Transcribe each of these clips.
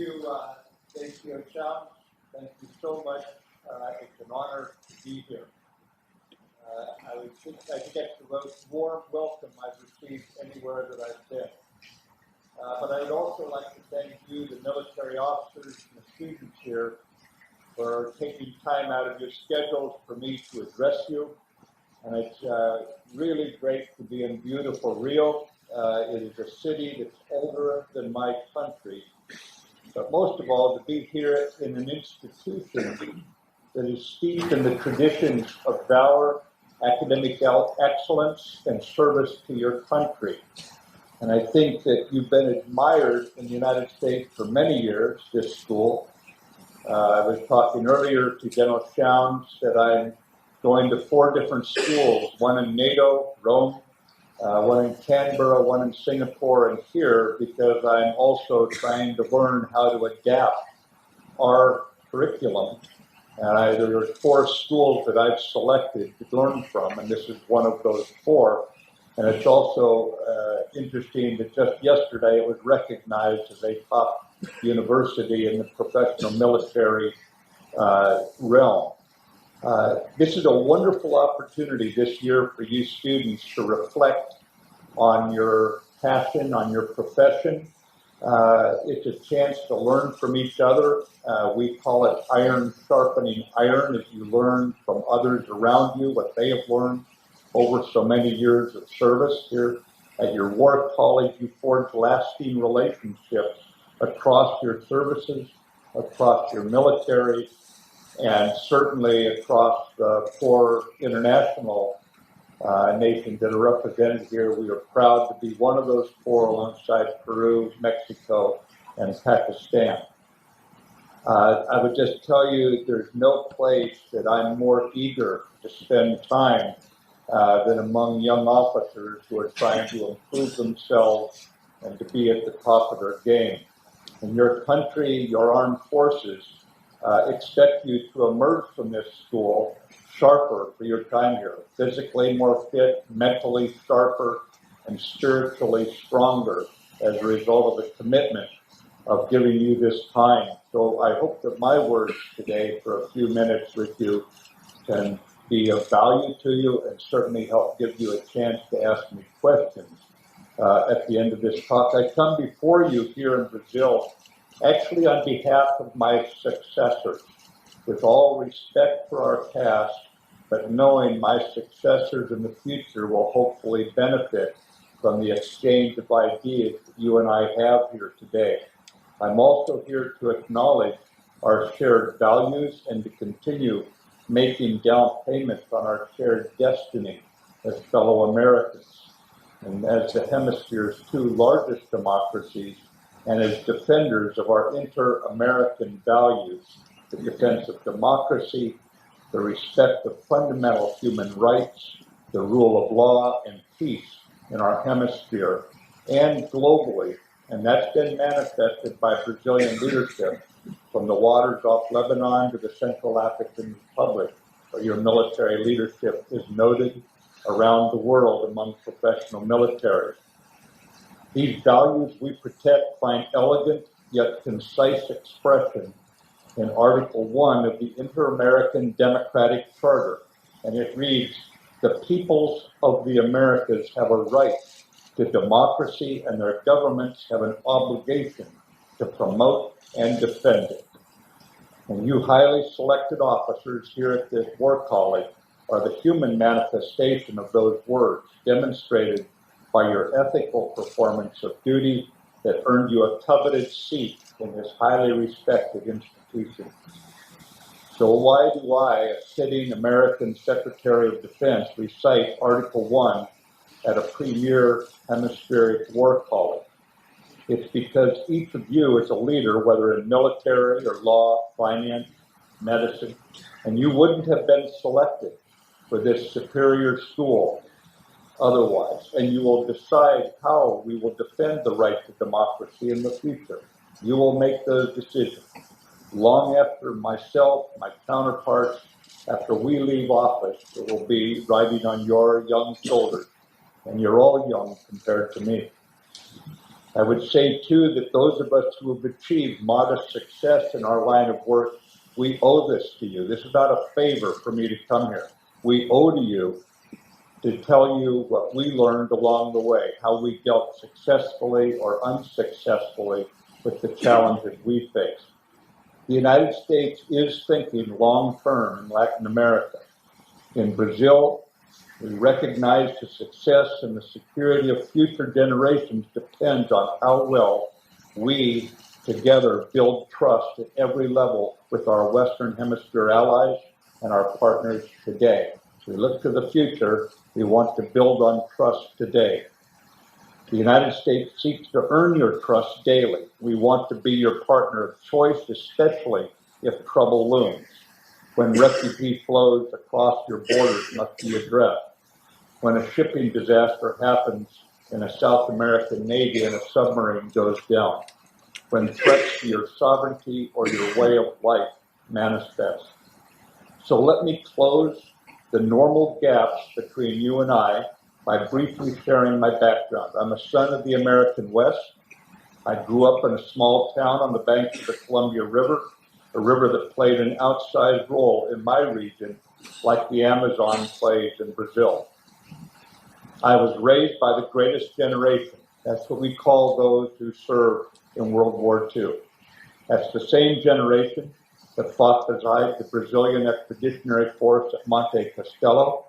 Thank you, Sean. Thank you so much. It's an honor to be here. I get the most warm welcome I've received anywhere that I've been. But I would also like to thank you, the military officers and the students here, for taking time out of your schedules for me to address you. And it's really great to be in beautiful Rio. It is a city that's older than my country. But most of all, to be here in an institution that is steeped in the traditions of valor, academic excellence, and service to your country. And I think that you've been admired in the United States for many years, this school. I was talking earlier to General Shouns that I'm going to 4 different schools, one in NATO, Rome, one in Canberra, one in Singapore, and here, because I'm also trying to learn how to adapt our curriculum. And there are 4 schools that I've selected to learn from, and this is one of those 4. And it's also interesting that just yesterday it was recognized as a top university in the professional military realm. This is a wonderful opportunity this year for you students to reflect on your passion, on your profession. It's a chance to learn from each other. We call it iron sharpening iron, as you learn from others around you what they have learned over so many years of service. Here at your war college, you forge lasting relationships across your services, across your military, and certainly across the 4 international nations that are represented here. We are proud to be one of those 4 alongside Peru, Mexico, and Pakistan. I would just tell you there's no place that I'm more eager to spend time than among young officers who are trying to improve themselves and to be at the top of their game. And your country, your armed forces, expect you to emerge from this school sharper for your time here, physically more fit, mentally sharper, and spiritually stronger as a result of the commitment of giving you this time. So I hope that my words today for a few minutes with you can be of value to you and certainly help give you a chance to ask me questions at the end of this talk. I come before you here in Brazil actually on behalf of my successors, with all respect for our past, but knowing my successors in the future will hopefully benefit from the exchange of ideas that you and I have here today. I'm also here to acknowledge our shared values and to continue making down payments on our shared destiny as fellow Americans. And as the hemisphere's 2 largest democracies, and as defenders of our inter-American values, the defense of democracy, the respect of fundamental human rights, the rule of law, and peace in our hemisphere and globally. And that's been manifested by Brazilian leadership from the waters off Lebanon to the Central African Republic, where your military leadership is noted around the world among professional militaries. These values we protect find elegant yet concise expression in Article 1 of the Inter-American Democratic Charter, and it reads, "The peoples of the Americas have a right to democracy and their governments have an obligation to promote and defend it." And you highly selected officers here at this War College are the human manifestation of those words, demonstrated by your ethical performance of duty that earned you a coveted seat in this highly respected institution. So why do I, a sitting American Secretary of Defense, recite Article 1 at a premier hemispheric war college? It's because each of you is a leader, whether in military or law, finance, medicine, and you wouldn't have been selected for this superior school otherwise, and you will decide how we will defend the right to democracy in the future. You will make those decisions. Long after myself, my counterparts, after we leave office, it will be riding on your young shoulders, and you're all young compared to me. I would say, too, that those of us who have achieved modest success in our line of work, we owe this to you. This is not a favor for me to come here. We owe to you to tell you what we learned along the way, how we dealt successfully or unsuccessfully with the challenges we face. The United States is thinking long-term in Latin America. In Brazil, we recognize the success and the security of future generations depends on how well we together build trust at every level with our Western Hemisphere allies and our partners today. As we look to the future, we want to build on trust today. The United States seeks to earn your trust daily. We want to be your partner of choice, especially if trouble looms, when refugee flows across your borders must be addressed, when a shipping disaster happens in a South American Navy and a submarine goes down, when threats to your sovereignty or your way of life manifest. So let me close the normal gaps between you and I by briefly sharing my background. I'm a son of the American West. I grew up in a small town on the banks of the Columbia River, a river that played an outsized role in my region, like the Amazon plays in Brazil. I was raised by the greatest generation. That's what we call those who served in World War II. That's the same generation that fought beside the Brazilian Expeditionary Force at Monte Castelo.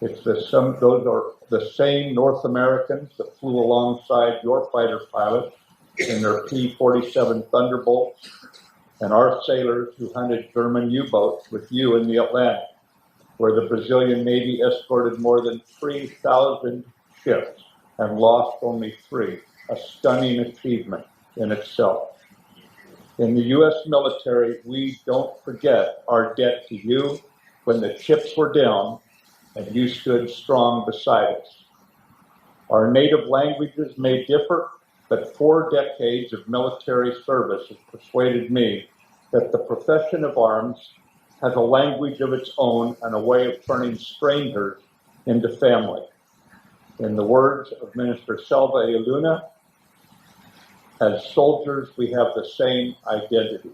Those are the same North Americans that flew alongside your fighter pilots in their P-47 Thunderbolts and our sailors who hunted German U-boats with you in the Atlantic, where the Brazilian Navy escorted more than 3,000 ships and lost only 3, a stunning achievement in itself. In the U.S. military, we don't forget our debt to you when the chips were down and you stood strong beside us. Our native languages may differ, but 4 decades of military service has persuaded me that the profession of arms has a language of its own and a way of turning strangers into family. In the words of Minister Selva E. Luna, as soldiers, we have the same identity.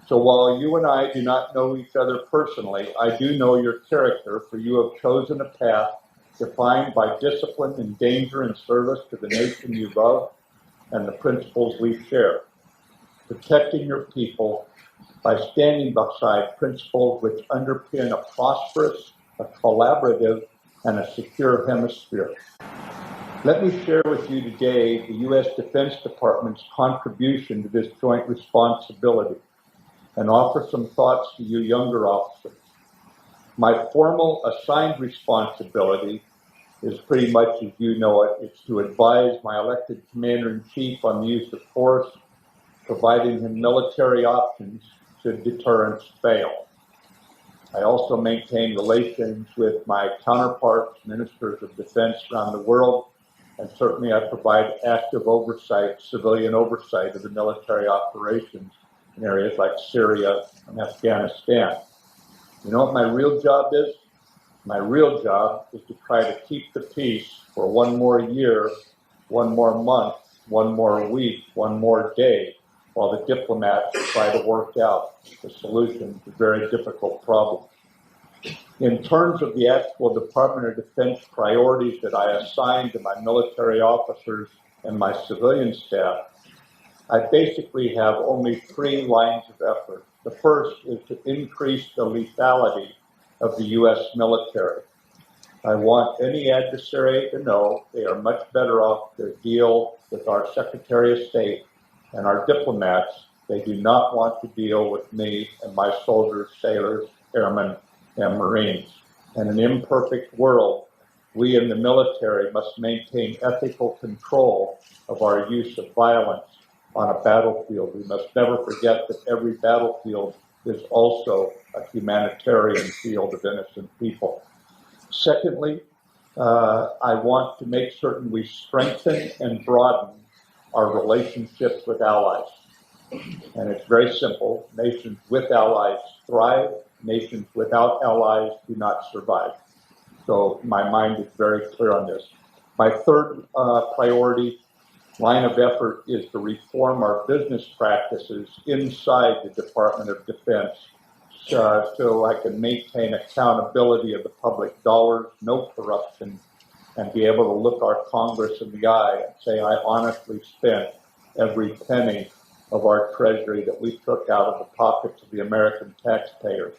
So while you and I do not know each other personally, I do know your character, for you have chosen a path defined by discipline and danger and service to the nation you love and the principles we share. Protecting your people by standing beside principles which underpin a prosperous, a collaborative, and a secure hemisphere. Let me share with you today the U.S. Defense Department's contribution to this joint responsibility and offer some thoughts to you younger officers. My formal assigned responsibility is pretty much as you know it. It's to advise my elected commander-in-chief on the use of force, providing him military options should deterrence fail. I also maintain relations with my counterparts, ministers of defense around the world, and certainly I provide active oversight, civilian oversight of the military operations in areas like Syria and Afghanistan. You know what my real job is? My real job is to try to keep the peace for one more year, one more month, one more week, one more day, while the diplomats try to work out the solution to very difficult problems. In terms of the actual Department of Defense priorities that I assign to my military officers and my civilian staff, I basically have only 3 lines of effort. The first is to increase the lethality of the U.S. military. I want any adversary to know they are much better off to deal with our Secretary of State and our diplomats. They do not want to deal with me and my soldiers, sailors, airmen, and Marines. In an imperfect world, we in the military must maintain ethical control of our use of violence on a battlefield. We must never forget that every battlefield is also a humanitarian field of innocent people. Secondly, I want to make certain we strengthen and broaden our relationships with allies. And it's very simple. Nations with allies thrive. Nations without allies do not survive. So my mind is very clear on this. My third priority line of effort is to reform our business practices inside the Department of Defense so I can maintain accountability of the public dollars, no corruption, and be able to look our Congress in the eye and say, I honestly spent every penny of our treasury that we took out of the pockets of the American taxpayers.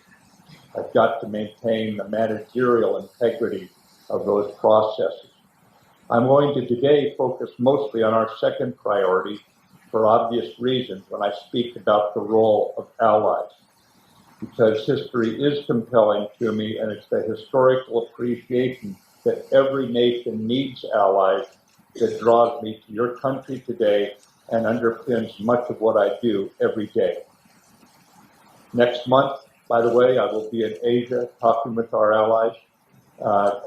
I've got to maintain the managerial integrity of those processes. I'm going to today focus mostly on our second priority for obvious reasons when I speak about the role of allies, because history is compelling to me, and it's the historical appreciation that every nation needs allies that draws me to your country today and underpins much of what I do every day. Next month, by the way, I will be in Asia talking with our allies.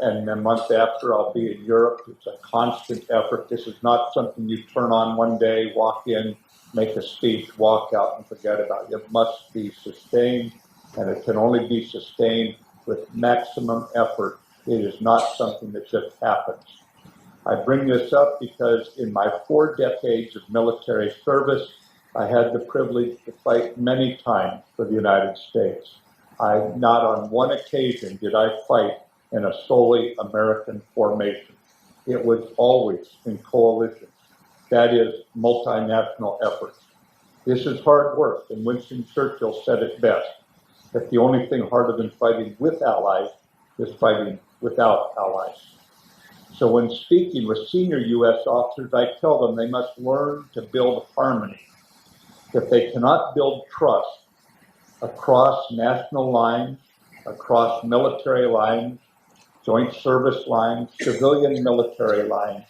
And the month after, I'll be in Europe. It's a constant effort. This is not something you turn on one day, walk in, make a speech, walk out, and forget about it. It must be sustained, and it can only be sustained with maximum effort. It is not something that just happens. I bring this up because in my 4 decades of military service, I had the privilege to fight many times for the United States. Not on one occasion did I fight in a solely American formation. It was always in coalitions. That is, multinational efforts. This is hard work, and Winston Churchill said it best, that the only thing harder than fighting with allies is fighting without allies. So when speaking with senior U.S. officers, I tell them they must learn to build harmony. If they cannot build trust across national lines, across military lines, joint service lines, civilian military lines,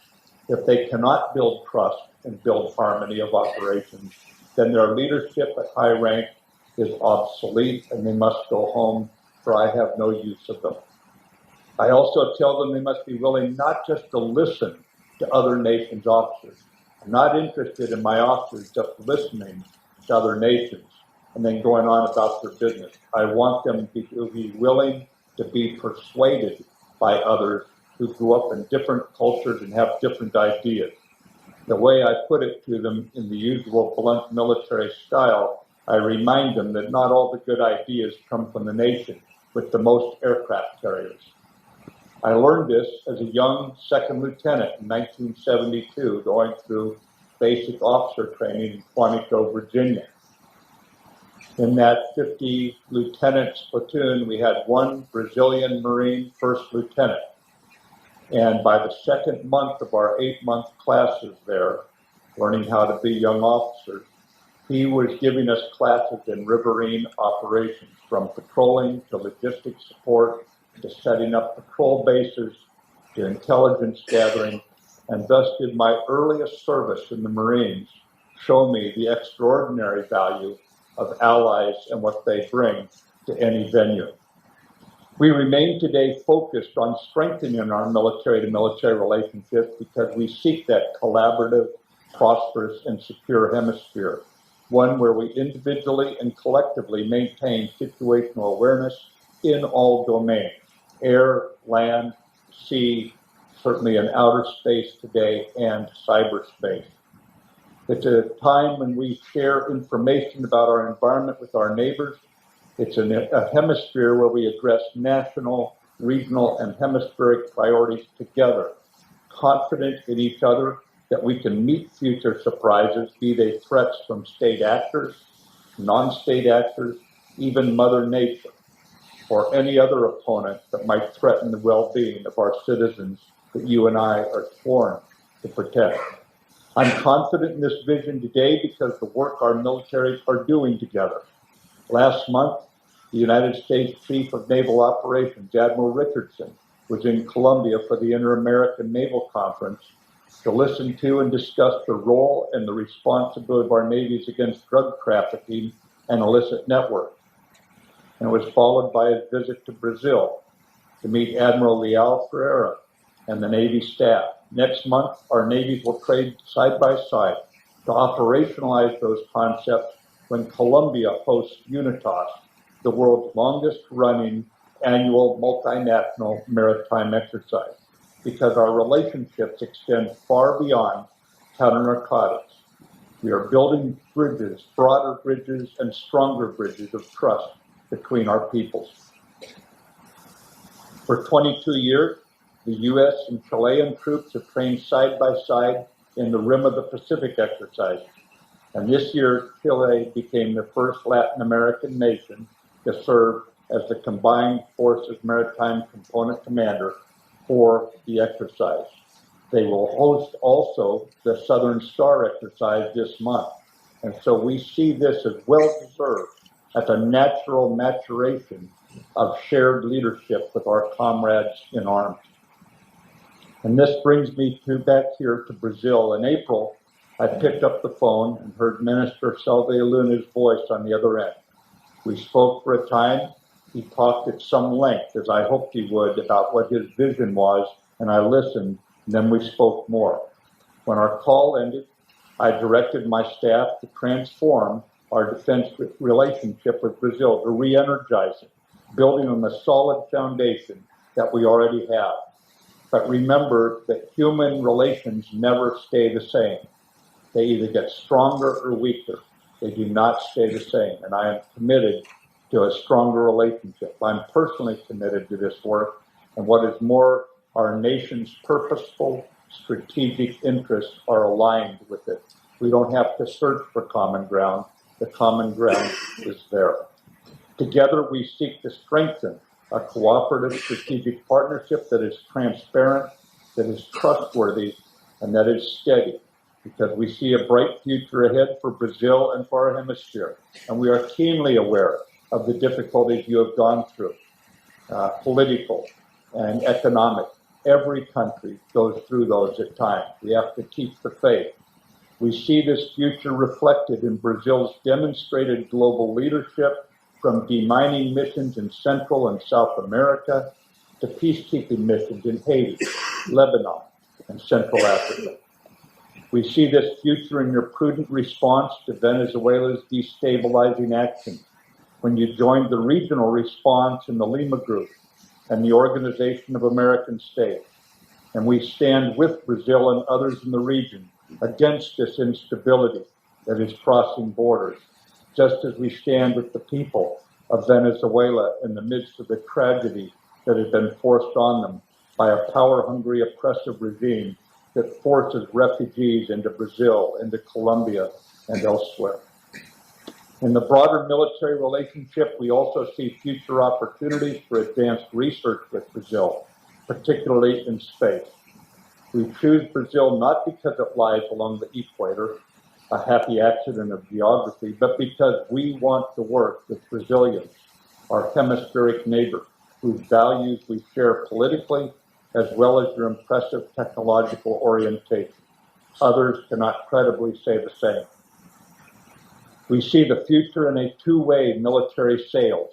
if they cannot build trust and build harmony of operations, then their leadership at high rank is obsolete and they must go home, for I have no use of them. I also tell them they must be willing not just to listen to other nations' officers. I'm not interested in my officers just listening to other nations and then going on about their business. I want them to be willing to be persuaded by others who grew up in different cultures and have different ideas. The way I put it to them in the usual blunt military style, I remind them that not all the good ideas come from the nation with the most aircraft carriers. I learned this as a young second lieutenant in 1972, going through basic officer training in Quantico, Virginia. In that 50 lieutenants platoon, we had 1 Brazilian Marine first lieutenant. And by the second month of our 8-month classes there, learning how to be young officers, he was giving us classes in riverine operations, from patrolling to logistics support, to setting up patrol bases, to intelligence gathering, and thus did my earliest service in the Marines show me the extraordinary value of allies and what they bring to any venue. We remain today focused on strengthening our military-to-military relationships because we seek that collaborative, prosperous, and secure hemisphere, one where we individually and collectively maintain situational awareness in all domains: air, land, sea, certainly in outer space today, and cyberspace. It's a time when we share information about our environment with our neighbors. It's a hemisphere where we address national, regional, and hemispheric priorities together, confident in each other that we can meet future surprises, be they threats from state actors, non-state actors, even Mother Nature, or any other opponent that might threaten the well-being of our citizens that you and I are sworn to protect. I'm confident in this vision today because the work our militaries are doing together. Last month, the United States Chief of Naval Operations, Admiral Richardson, was in Colombia for the Inter-American Naval Conference to listen to and discuss the role and the responsibility of our navies against drug trafficking and illicit networks. And it was followed by his visit to Brazil to meet Admiral Leal Ferreira and the Navy staff. Next month, our navies will trade side by side to operationalize those concepts when Colombia hosts UNITAS, the world's longest running annual multinational maritime exercise, because our relationships extend far beyond counter-narcotics. We are building bridges, broader bridges and stronger bridges of trust between our peoples. For 22 years, the U.S. and Chilean troops have trained side by side in the Rim of the Pacific exercise. And this year, Chile became the first Latin American nation to serve as the Combined Forces Maritime Component Commander for the exercise. They will host also the Southern Star exercise this month. And so we see this as well-deserved as a natural maturation of shared leadership with our comrades in arms. And this brings me back here to Brazil. In April, I picked up the phone and heard Minister Salvia Luna's voice on the other end. We spoke for a time. He talked at some length, as I hoped he would, about what his vision was, and I listened, and then we spoke more. When our call ended, I directed my staff to transform our defense relationship with Brazil, to re-energize it, building on the solid foundation that we already have. But remember that human relations never stay the same. They either get stronger or weaker. They do not stay the same. And I am committed to a stronger relationship. I'm personally committed to this work. And what is more, our nation's purposeful, strategic interests are aligned with it. We don't have to search for common ground. The common ground is there. Together, we seek to strengthen a cooperative strategic partnership that is transparent, that is trustworthy, and that is steady, because we see a bright future ahead for Brazil and for our hemisphere. And we are keenly aware of the difficulties you have gone through, political and economic. Every country goes through those at times. We have to keep the faith. We see this future reflected in Brazil's demonstrated global leadership, from demining missions in Central and South America to peacekeeping missions in Haiti, Lebanon, and Central Africa. We see this future in your prudent response to Venezuela's destabilizing actions, when you joined the regional response in the Lima Group and the Organization of American States. And we stand with Brazil and others in the region against this instability that is crossing borders, just as we stand with the people of Venezuela in the midst of the tragedy that has been forced on them by a power-hungry, oppressive regime that forces refugees into Brazil, into Colombia, and elsewhere. In the broader military relationship, we also see future opportunities for advanced research with Brazil, particularly in space. We choose Brazil not because it lies along the equator, a happy accident of geography, but because we want to work with Brazilians, our hemispheric neighbor, whose values we share politically, as well as your impressive technological orientation. Others cannot credibly say the same. We see the future in a two-way military sales.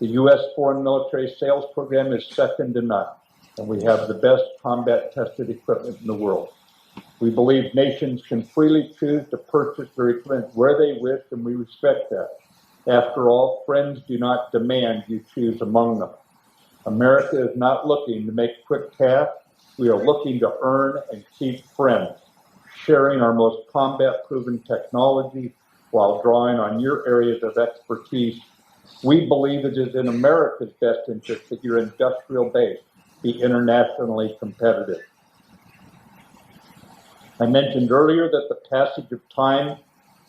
The U.S. Foreign Military Sales Program is second to none, and we have the best combat-tested equipment in the world. We believe nations can freely choose to purchase their equipment where they wish, and we respect that. After all, friends do not demand you choose among them. America is not looking to make quick cash. We are looking to earn and keep friends, sharing our most combat-proven technology while drawing on your areas of expertise. We believe it is in America's best interest that your industrial base be internationally competitive. I mentioned earlier that the passage of time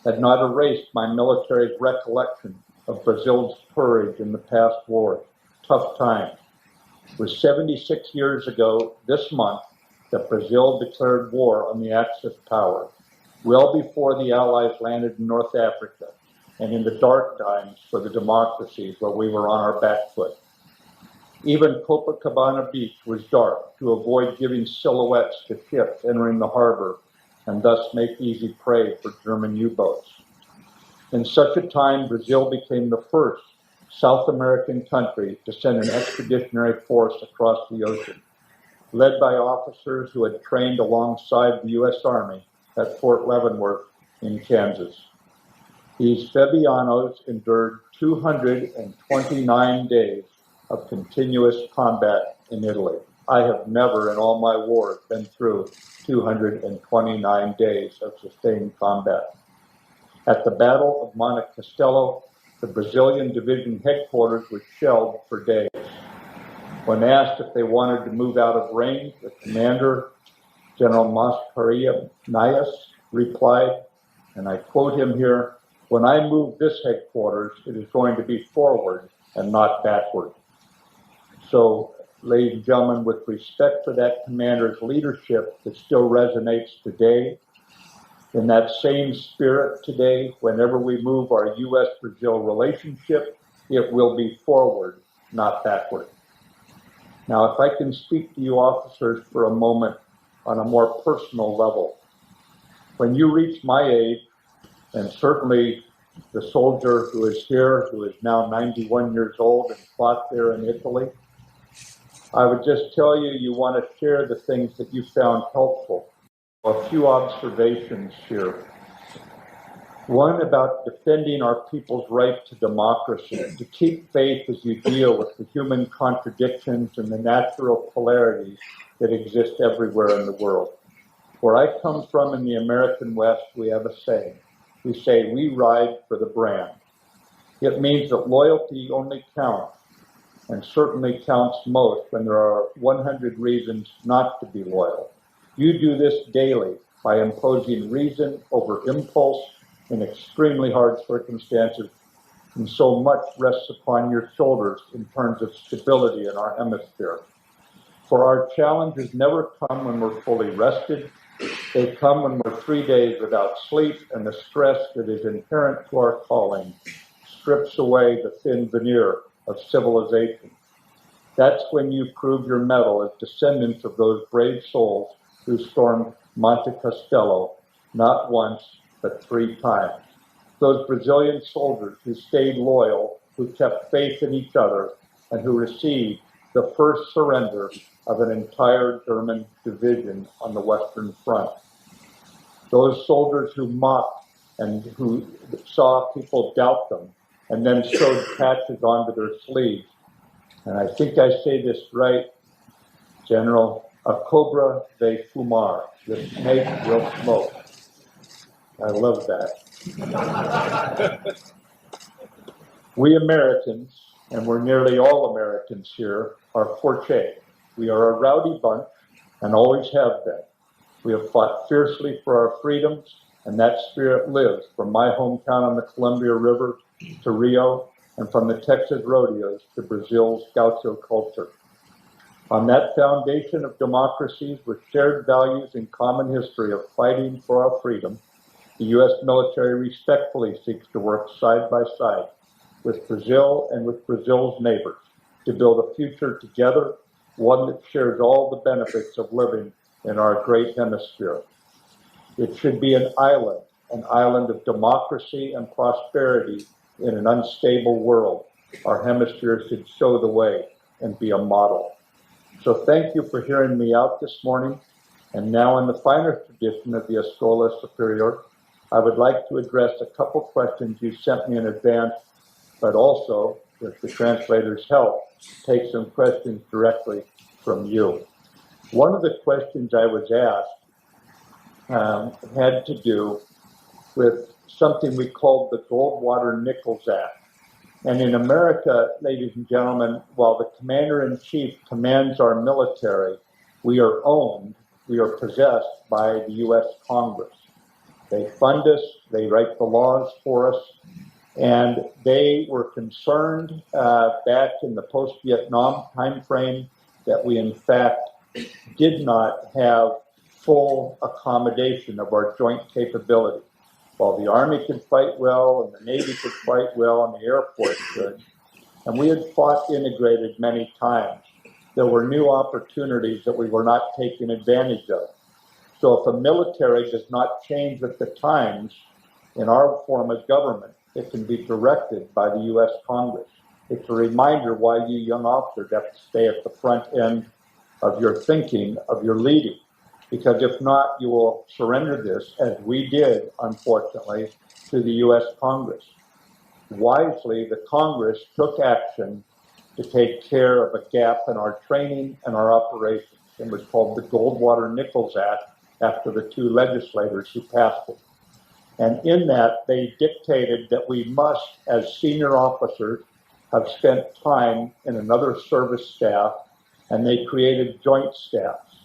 had not erased my military's recollection of Brazil's courage in the past wars, tough times. It was 76 years ago this month that Brazil declared war on the Axis powers, well before the Allies landed in North Africa and in the dark times for the democracies where we were on our back foot. Even Copacabana Beach was dark to avoid giving silhouettes to ships entering the harbor and thus make easy prey for German U-boats. In such a time, Brazil became the first South American country to send an expeditionary force across the ocean, led by officers who had trained alongside the U.S. Army at Fort Leavenworth in Kansas. These Fabianos endured 229 days of continuous combat in Italy. I have never in all my wars been through 229 days of sustained combat. At the Battle of Monte Castelo, the Brazilian division headquarters was shelled for days. When asked if they wanted to move out of range, the commander, General Mattis, replied, and I quote him here, "When I move this headquarters, it is going to be forward and not backward." So, ladies and gentlemen, with respect for that commander's leadership that still resonates today, in that same spirit today, whenever we move our U.S.-Brazil relationship, it will be forward, not backward. Now, if I can speak to you officers for a moment on a more personal level, when you reach my age, and certainly the soldier who is here, who is now 91 years old and fought there in Italy, I would just tell you, you want to share the things that you found helpful. A few observations here. One, about defending our people's right to democracy, to keep faith as you deal with the human contradictions and the natural polarities that exist everywhere in the world. Where I come from in the American West, we have a saying. We say, we ride for the brand. It means that loyalty only counts, and certainly counts most when there are 100 reasons not to be loyal. You do this daily by imposing reason over impulse in extremely hard circumstances, and so much rests upon your shoulders in terms of stability in our hemisphere. For our challenges never come when we're fully rested. They come when we're 3 days without sleep, and the stress that is inherent to our calling strips away the thin veneer of civilization. That's when you prove your mettle as descendants of those brave souls who stormed Monte Castelo, not once, but 3 times. Those Brazilian soldiers who stayed loyal, who kept faith in each other, and who received the first surrender of an entire German division on the Western Front. Those soldiers who mocked and who saw people doubt them, and then sewed patches onto their sleeves. And I think I say this right, General, a cobra de fumar, the snake will smoke. I love that. We Americans, and we're nearly all Americans here, are forte. We are a rowdy bunch, and always have been. We have fought fiercely for our freedoms, and that spirit lives from my hometown on the Columbia River to Rio, and from the Texas rodeos to Brazil's gaucho culture. On that foundation of democracies with shared values and common history of fighting for our freedom, the U.S. military respectfully seeks to work side by side with Brazil and with Brazil's neighbors to build a future together, one that shares all the benefits of living in our great hemisphere. It should be an island of democracy and prosperity in an unstable world. Our hemisphere should show the way and be a model. So thank you for hearing me out this morning. And now, in the finer tradition of the Escola Superior, I would like to address a couple questions you sent me in advance, but also, with the translator's help, take some questions directly from you. One of the questions I was asked had to do with something we called the Goldwater-Nichols Act. And in America, ladies and gentlemen, while the commander-in-chief commands our military, we are owned, we are possessed by the U.S. Congress. They fund us, they write the laws for us, and they were concerned back in the post-Vietnam timeframe that we, in fact, did not have full accommodation of our joint capability. While the Army could fight well, and the Navy could fight well, and the Air Force could, and we had fought integrated many times, there were new opportunities that we were not taking advantage of. So if a military does not change with the times in our form of government, it can be directed by the U.S. Congress. It's a reminder why you young officers have to stay at the front end of your thinking, of your leading. Because if not, you will surrender this, as we did, unfortunately, to the U.S. Congress. Wisely, the Congress took action to take care of a gap in our training and our operations. It was called the Goldwater-Nichols Act after the two legislators who passed it. And in that, they dictated that we must, as senior officers, have spent time in another service staff, and they created joint staffs.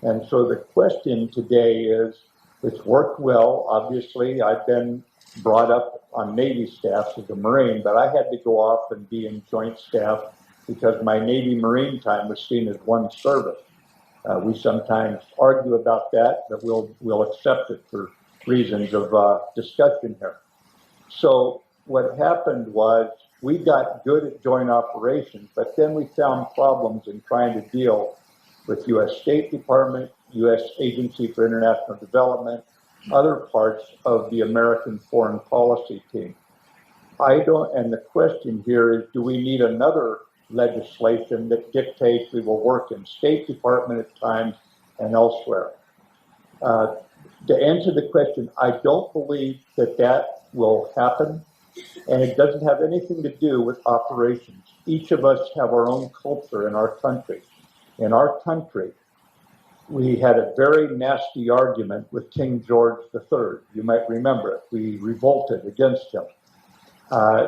And so the question today is, it's worked well. Obviously, I've been brought up on Navy staffs as a Marine, but I had to go off and be in joint staff because my Navy Marine time was seen as one service. We sometimes argue about that, but we'll accept it for reasons of discussion here. So what happened was we got good at joint operations, but then we found problems in trying to deal with U.S. State Department, U.S. Agency for International Development, other parts of the American foreign policy team. And the question here is, do we need another legislation that dictates we will work in State Department at times and elsewhere? To answer the question, I don't believe that that will happen, and it doesn't have anything to do with operations. Each of us have our own culture in our country. In our country, we had a very nasty argument with King George III. You might remember it. We revolted against him.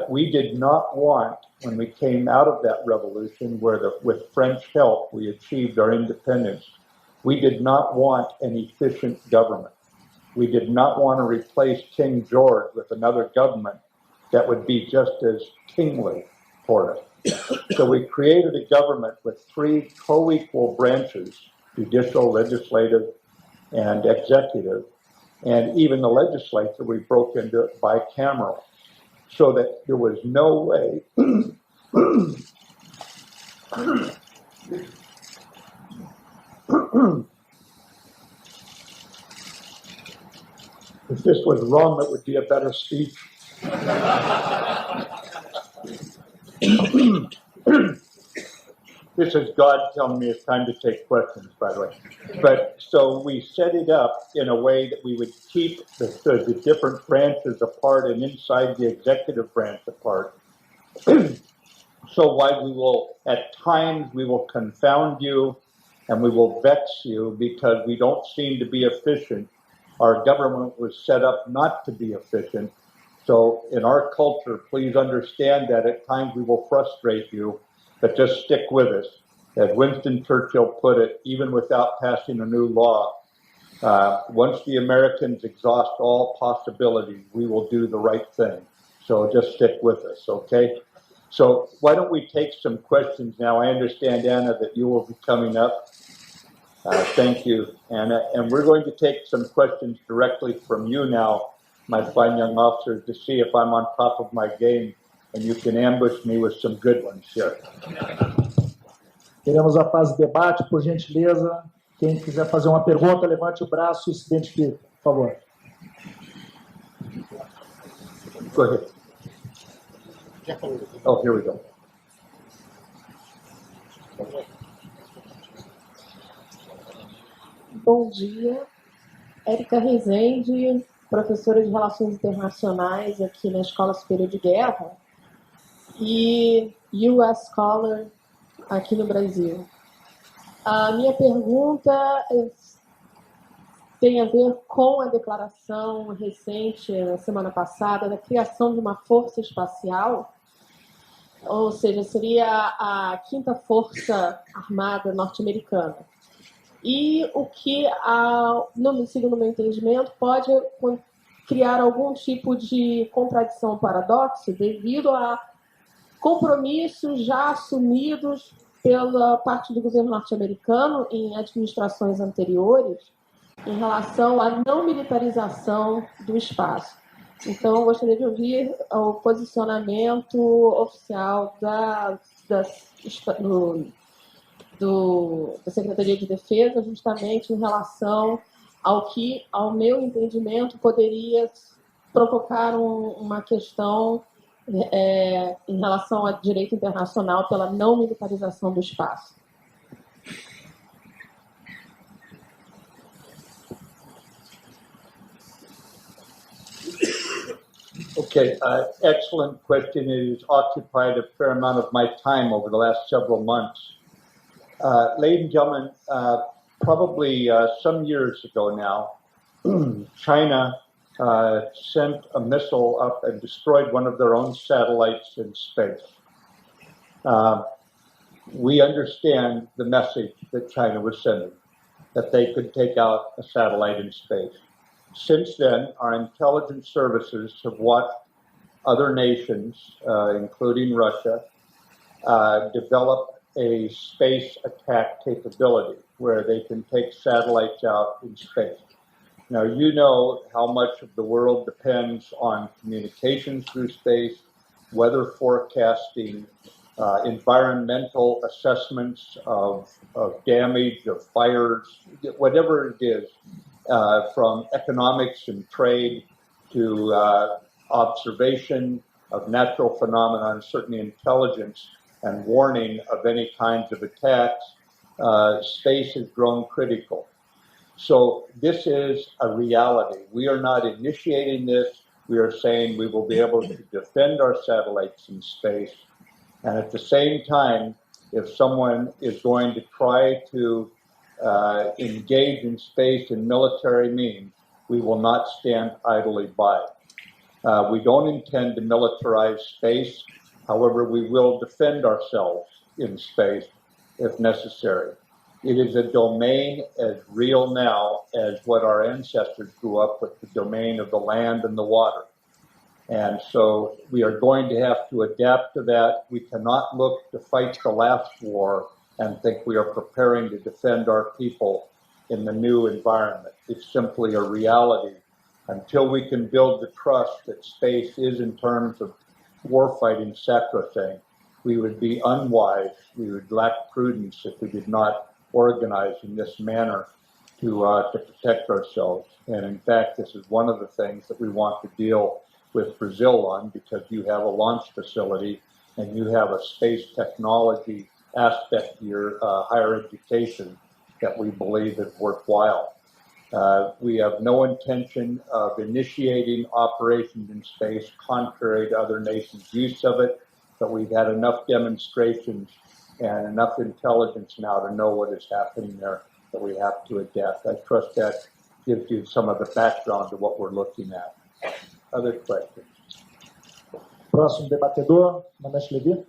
We did not want, when we came out of that revolution, where with French help we achieved our independence, we did not want an efficient government. We did not want to replace King George with another government that would be just as kingly for us. So we created a government with three co-equal branches, judicial, legislative, and executive, and even the legislature we broke into bicameral, so that there was no way if this was wrong, it would be a better speech. This is God telling me it's time to take questions, by the way. But so we set it up in a way that we would keep the different branches apart and inside the executive branch apart. So while we will, at times, we will confound you and we will vex you because we don't seem to be efficient. Our government was set up not to be efficient. So in our culture, please understand that at times we will frustrate you, but just stick with us. As Winston Churchill put it, even without passing a new law, once the Americans exhaust all possibilities, we will do the right thing. So just stick with us, okay? So why don't we take some questions now? I understand, Anna, that you will be coming up. Thank you, Anna. And we're going to take some questions directly from you now, my fine young officers, to see if I'm on top of my game, and you can ambush me with some good ones here. Queremos a paz de debate, por gentileza. Quem quiser fazer uma pergunta, levante o braço e se identifique, por favor. Go ahead. Oh, here we go. Bom dia, Érica Rezende, professora de Relações Internacionais aqui na Escola Superior de Guerra e US Scholar aqui no Brasil. A minha pergunta tem a ver com a declaração recente, na semana passada, da criação de uma força espacial, ou seja, seria a quinta força armada norte-americana. E o que, segundo o meu entendimento, pode criar algum tipo de contradição, paradoxo, devido a compromissos já assumidos pela parte do governo norte-americano em administrações anteriores em relação à não militarização do espaço. Então, eu gostaria de ouvir o posicionamento oficial da Secretaria de Defesa, justamente em relação ao que, ao meu entendimento, poderia provocar uma questão em relação ao direito internacional pela não militarização do espaço. Ok, Okay, excellent question. It has occupied a fair amount of my time over the last several months. Ladies and gentlemen, probably some years ago now, China sent a missile up and destroyed one of their own satellites in space. We understand the message that China was sending, that they could take out a satellite in space. Since then, our intelligence services have watched other nations, including Russia, develop a space attack capability where they can take satellites out in space. Now, you know how much of the world depends on communications through space, weather forecasting, environmental assessments of damage, of fires, whatever it is, from economics and trade to observation of natural phenomena, and certainly intelligence and warning of any kinds of attacks. Space has grown critical. So this is a reality. We are not initiating this. We are saying we will be able to defend our satellites in space. And at the same time, if someone is going to try to engage in space in military means, we will not stand idly by. We don't intend to militarize space. However, we will defend ourselves in space if necessary. It is a domain as real now as what our ancestors grew up with, the domain of the land and the water. And so we are going to have to adapt to that. We cannot look to fight the last war and think we are preparing to defend our people in the new environment. It's simply a reality. Until we can build the trust that space is in terms of warfighting sacrosanct, we would be unwise, we would lack prudence if we did not organize in this manner to protect ourselves. And in fact, this is one of the things that we want to deal with Brazil on, because you have a launch facility and you have a space technology aspect to your higher education that we believe is worthwhile. We have no intention of initiating operations in space contrary to other nations' use of it, but we've had enough demonstrations and enough intelligence now to know what is happening there that we have to adapt. I trust that gives you some of the background to what we're looking at. Other questions? Próximo debatedor, Manesh Levi.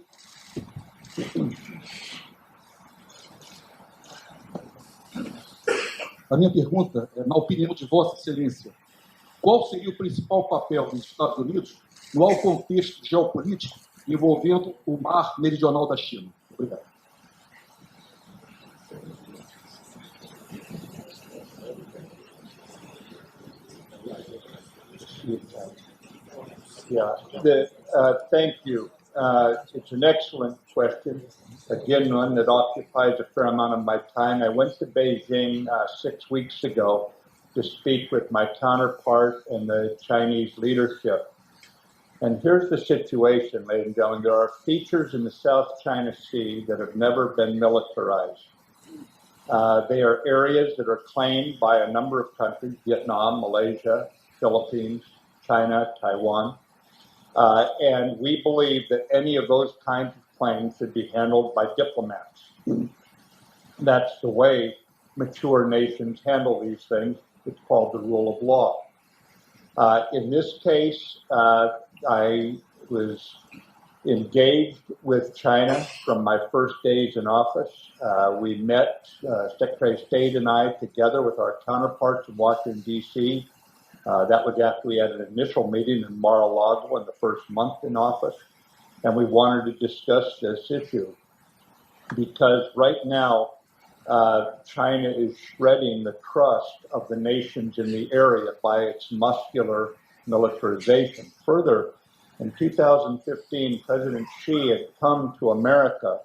A minha pergunta é, na opinião de Vossa Excelência, qual seria o principal papel dos Estados Unidos no atual contexto geopolítico envolvendo o mar meridional da China? Obrigado. Yeah, thank you. It's an excellent question. Again, one that occupies a fair amount of my time. I went to Beijing 6 weeks ago to speak with my counterpart and the Chinese leadership. And here's the situation, ladies and gentlemen. There are features in the South China Sea that have never been militarized. They are areas that are claimed by a number of countries: Vietnam, Malaysia, Philippines, China, Taiwan. And we believe that any of those kinds of claims should be handled by diplomats. That's the way mature nations handle these things. It's called the rule of law. In this case, I was engaged with China from my first days in office. We met, Secretary of State and I, together with our counterparts in Washington, D.C. That was after we had an initial meeting in Mar-a-Lago in the first month in office. And we wanted to discuss this issue because right now, China is shredding the trust of the nations in the area by its muscular militarization. Further, in 2015, President Xi had come to America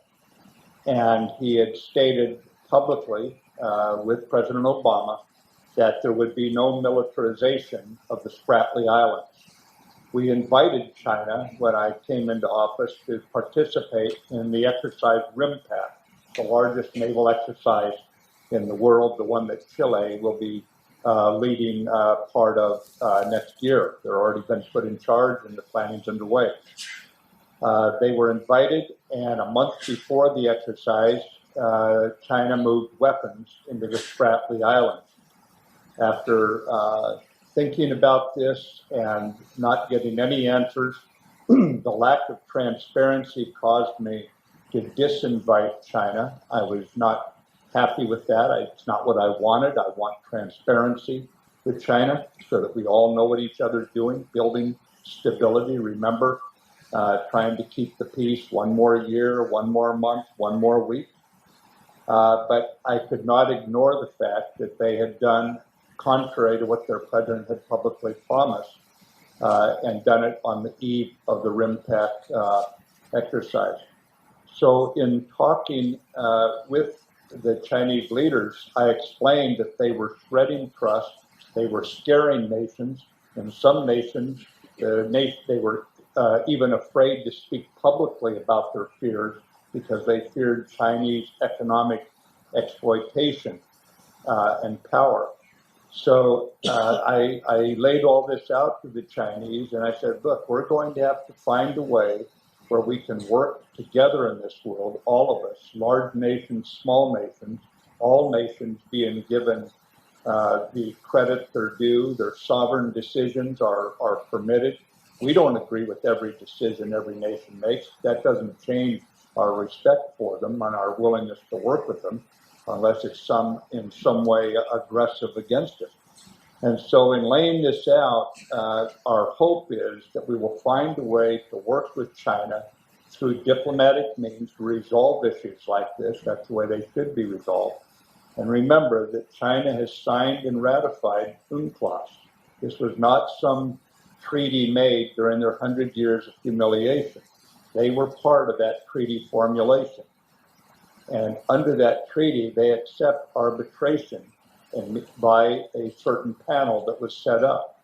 and he had stated publicly with President Obama that there would be no militarization of the Spratly Islands. We invited China, when I came into office, to participate in the exercise RIMPAC, the largest naval exercise in the world, the one that Chile will be leading part of next year. They're already been put in charge and the planning's underway. They were invited, and a month before the exercise, China moved weapons into the Spratly Islands. After thinking about this and not getting any answers, the lack of transparency caused me to disinvite China. I was not happy with that. It's not what I wanted. I want transparency with China so that we all know what each other's doing, building stability. Remember, trying to keep the peace one more year, one more month, one more week. But I could not ignore the fact that they had done contrary to what their president had publicly promised, and done it on the eve of the RIMPAC exercise. So in talking with the Chinese leaders, I explained that they were shredding trust, they were scaring nations. In some nations, they were even afraid to speak publicly about their fears because they feared Chinese economic exploitation and power. So I laid all this out to the Chinese, and I said, look, we're going to have to find a way where we can work together in this world, all of us, large nations, small nations, all nations being given the credit they're due, their sovereign decisions are permitted. We don't agree with every decision every nation makes. That doesn't change our respect for them and our willingness to work with them, unless it's in some way aggressive against us. And so in laying this out, our hope is that we will find a way to work with China through diplomatic means to resolve issues like this. That's the way they should be resolved. And remember that China has signed and ratified UNCLOS. This was not some treaty made during their 100 years of humiliation. They were part of that treaty formulation. And under that treaty, they accept arbitration by a certain panel that was set up.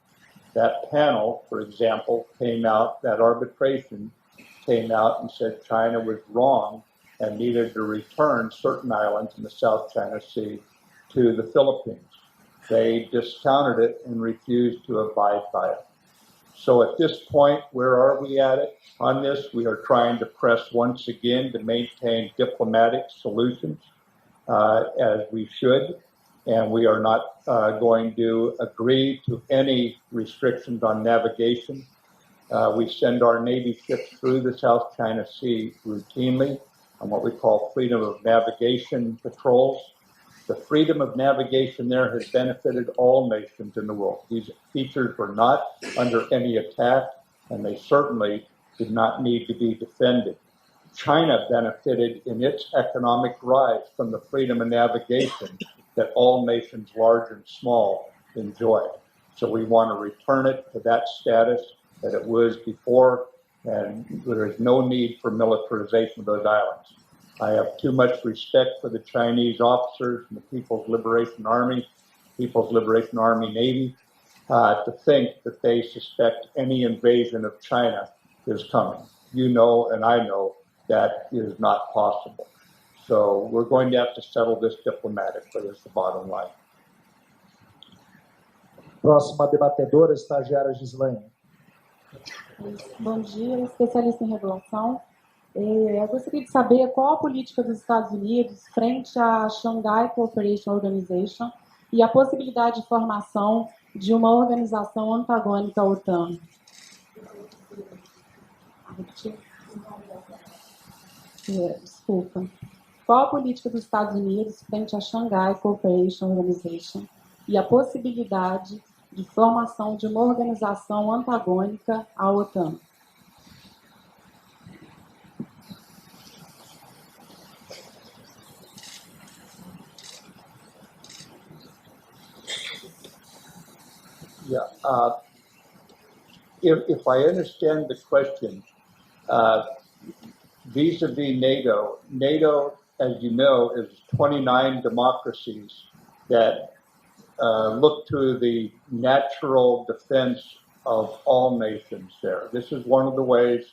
That panel, for example, that arbitration came out and said China was wrong and needed to return certain islands in the South China Sea to the Philippines. They discounted it and refused to abide by it. So at this point, where are we at it on this? We are trying to press once again to maintain diplomatic solutions as we should, and we are not going to agree to any restrictions on navigation. We send our Navy ships through the South China Sea routinely on what we call freedom of navigation patrols. The freedom of navigation there has benefited all nations in the world. These features were not under any attack, and they certainly did not need to be defended. China benefited in its economic rise from the freedom of navigation that all nations, large and small, enjoy. So we want to return it to that status that it was before, and there is no need for militarization of those islands. I have too much respect for the Chinese officers and the People's Liberation Army, Navy, to think that they suspect any invasion of China is coming. You know, and I know that is not possible. So we're going to have to settle this diplomatically, is the bottom line. Próxima debatedora, estagiária Gislaine. Bom dia, especialista em regulação. Eu gostaria de saber qual a política dos Estados Unidos frente à Shanghai Cooperation Organization e a possibilidade de formação de uma organização antagônica à OTAN. Desculpa. Qual a política dos Estados Unidos frente à Shanghai Cooperation Organization e a possibilidade de formação de uma organização antagônica à OTAN? Yeah, if I understand the question, vis-a-vis NATO, NATO, as you know, is 29 democracies that look to the natural defense of all nations there. This is one of the ways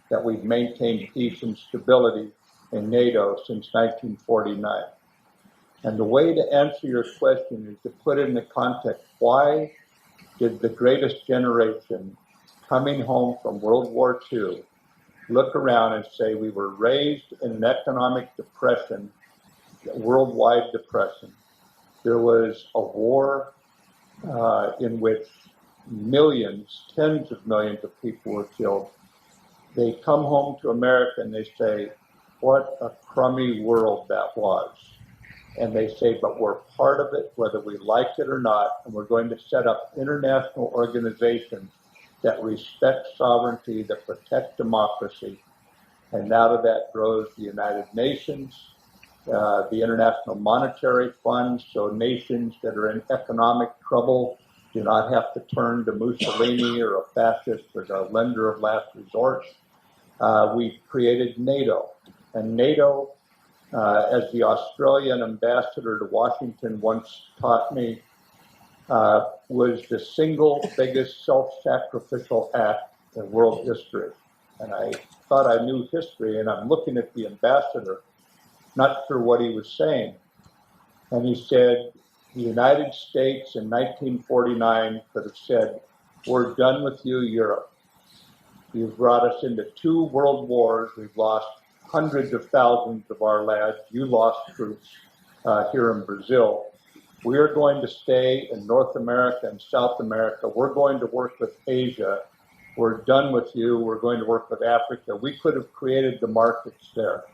that we've maintained peace and stability in NATO since 1949. And the way to answer your question is to put it in the context, why did the greatest generation coming home from World War II look around and say we were raised in an economic depression, worldwide depression. There was a war in which millions, tens of millions of people were killed. They come home to America and they say, what a crummy world that was. And they say, but we're part of it, whether we like it or not, and we're going to set up international organizations that respect sovereignty, that protect democracy. And out of that grows the United Nations, the International Monetary Fund, so nations that are in economic trouble do not have to turn to Mussolini or a fascist as a lender of last resort. We've created NATO, and NATO, as the Australian ambassador to Washington once taught me, was the single biggest self-sacrificial act in world history. And I thought I knew history, and I'm looking at the ambassador, not sure what he was saying. And he said, the United States in 1949 could have said, we're done with you, Europe. You've brought us into 2 world wars. We've lost hundreds of thousands of our lads. You lost troops here in Brazil. We are going to stay in North America and South America. We're going to work with Asia. We're done with you. We're going to work with Africa. We could have created the markets there.